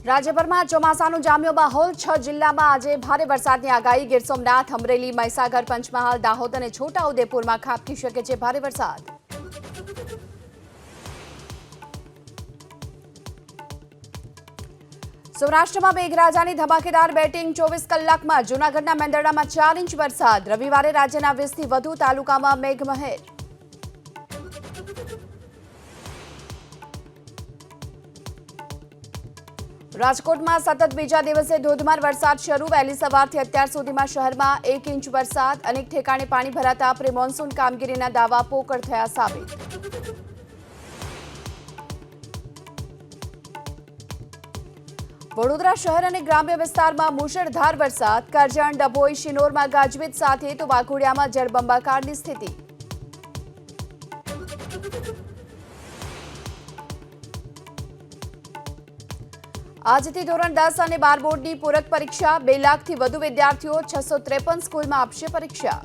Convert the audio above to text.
રાજ્યભરમાં ચોમાસાનું જામ્યો માહોલ 6 જિલ્લામાં આજે ભારે વરસાદની આગાહી ગીર સોમનાથ, અમરેલી, મહીસાગર, પંચમહાલ, દાહોદ અને છોટાઉદેપુરમાં ખાબકી શકે છે ભારે વરસાદ। સૌરાષ્ટ્રમાં મેઘરાજાની ધમાકેદાર બેટિંગ 24 કલાકમાં જૂનાગઢના મેંદરડામાં 4 ઇંચ વરસાદ। રવિવારે રાજ્યના 20થી વધુ તાલુકામાં મેઘમહેર। રાજકોટમાં સતત બીજા દિવસે ધોધમાર વરસાદ શરૂ। વહેલી સવારથી અત્યાર સુધીમાં શહેરમાં 1 ઇંચ વરસાદ। અનેક ઠેકાણે પાણી ભરાતા પ્રી મોન્સૂન કામગીરીના દાવા પોકળ થયા સાબિત। વડોદરા શહેર અને ગ્રામ્ય વિસ્તારમાં મુશળધાર વરસાદ। કરજણ, ડભોઈ, શિનોરમાં ગાજવીજ સાથે તો વાઘોડિયામાં જળબંબાકારની સ્થિતિ। આજથી ધોરણ 10 અને 12 બોર્ડની પૂરક પરીક્ષા। 2 લાખથી વધુ વિદ્યાર્થીઓ 653 સ્કૂલમાં આપશે પરીક્ષા।